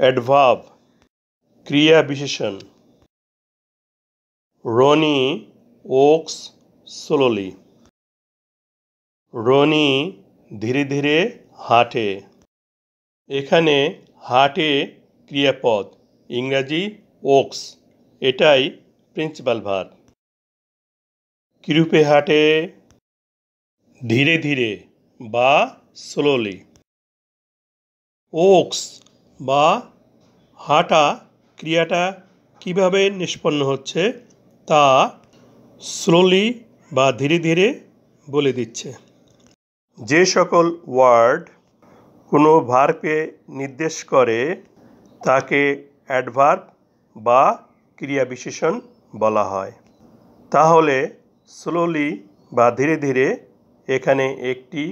Adverb ক্রিয়া বিশেষণ। Roni walks slowly. Roni ধীরে ধীরে হাঁটে। এখানে হাঁটে ক্রিয়াপদ, ইংরাজি ওয়াকস, এটাই প্রিন্সিপাল ভার্ব। কিরূপে হাঁটে? ধীরে ধীরে বা স্লোলি। ওয়াকস বা হাঁটা ক্রিয়াটা কিভাবে নিষ্পন্ন হচ্ছে তা স্লোলি বা ধীরে ধীরে বলে দিচ্ছে। যে সকল ওয়ার্ড কোনো ভার্বকে নির্দেশ করে তাকে অ্যাডভার্ব বা ক্রিয়া বিশেষণ বলা হয়। তাহলে স্লোলি বা ধীরে ধীরে এখানে একটি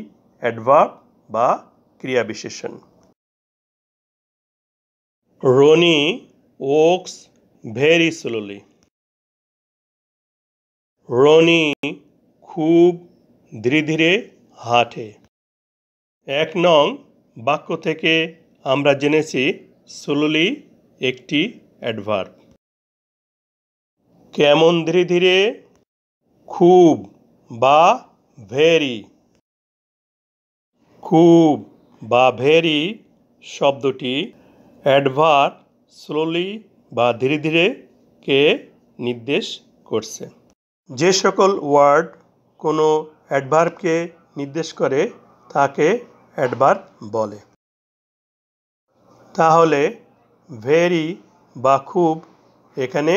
অ্যাডভার্ব বা ক্রিয়া বিশেষণ। Roni walks very slowly. Roni খুব ধীরে ধীরে হাঁটে। ১ নং বাক্য থেকে আমরা জেনেছি স্লোলি একটি অ্যাডভার্ব। কেমন ধীরে ধীরে? খুব বা ভেরি। খুব বা ভেরি শব্দটি অ্যাডভার্ব স্লোলি বা ধীরে ধীরে কে নির্দেশ করছে। যে সকল ওয়ার্ড কোনো অ্যাডভার্বকে নির্দেশ করে তাকে অ্যাডভার্ব বলে। তাহলে ভেরি বা খুব এখানে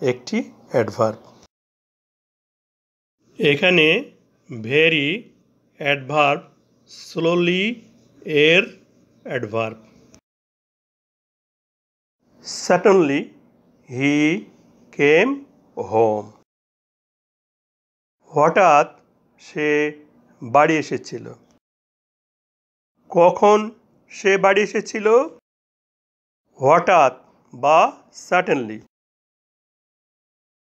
একটি অ্যাডভার্ব। এখানে ভেরি অ্যাডভার্ব, স্লোলি এর অ্যাডভার্ব। সাডেনলি হি কেম হোম। হঠাৎ সে বাড়ি এসেছিল। কখন সে বাড়ি এসেছিল? হঠাৎ বা সাডেনলি।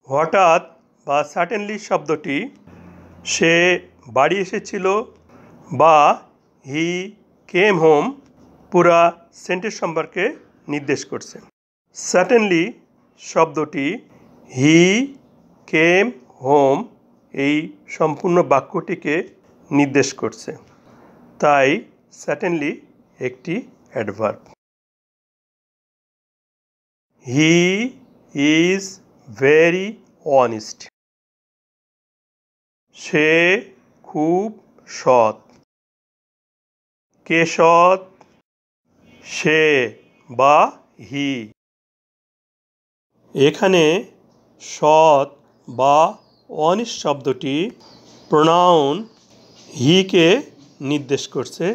হঠাৎ বা সাডেনলি শব্দটি সে বাড়ি এসেছিল বা হি কেম হোম পুরা সেন্টেন্স সম্পর্কে নির্দেশ করছে। সাডেনলি শব্দটি হি কেম হোম এই সম্পূর্ণ বাক্যটিকে নির্দেশ করছে, তাই সাডেনলি একটি adverb. He is very honest. সে খুব সৎ। কে সৎ? সে বা হি। এখানে সৎ বা অনেস্ট শব্দটি প্রোনাউন হিকে নির্দেশ করছে,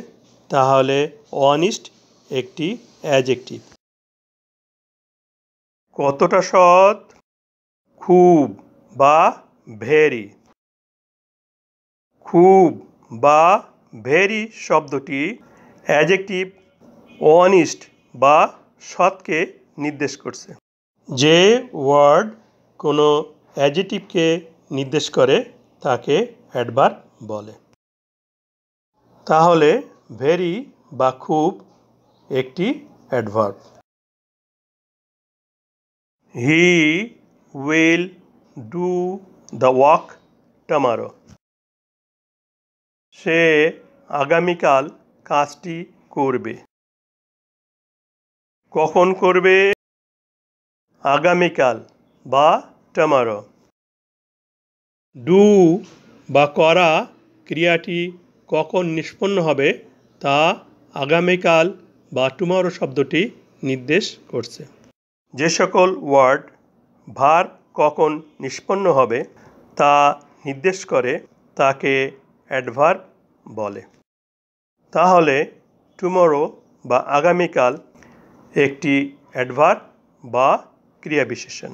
তাহলে অনেস্ট একটি অ্যাডজেক্টিভ। কতটা সৎ? খুব বা ভেরি। খুব বা ভেরি শব্দটি অ্যাডজেক্টিভ অনেস্ট বা সৎকে নির্দেশ করছে। যে ওয়ার্ড কোনো অ্যাডজেক্টিভকে নির্দেশ করে তাকে অ্যাডভার্ব বলে। তাহলে ভেরি বা খুব একটি adverb. He will do the work tomorrow. সে আগামীকাল কাজটি করবে। কখন করবে? আগামীকাল বা টুমরো। ডু বা করা ক্রিয়াটি কখন নিষ্পন্ন হবে তা আগামীকাল বা টুমরো শব্দটি নির্দেশ করছে। যে সকল ওয়ার্ড ভার্ব কখন নিষ্পন্ন হবে তা নির্দেশ করে তাকে অ্যাডভার্ব বলে। তাহলে টুমরো বা আগামীকাল একটি অ্যাডভার্ব বা ক্রিয়া বিশেষণ।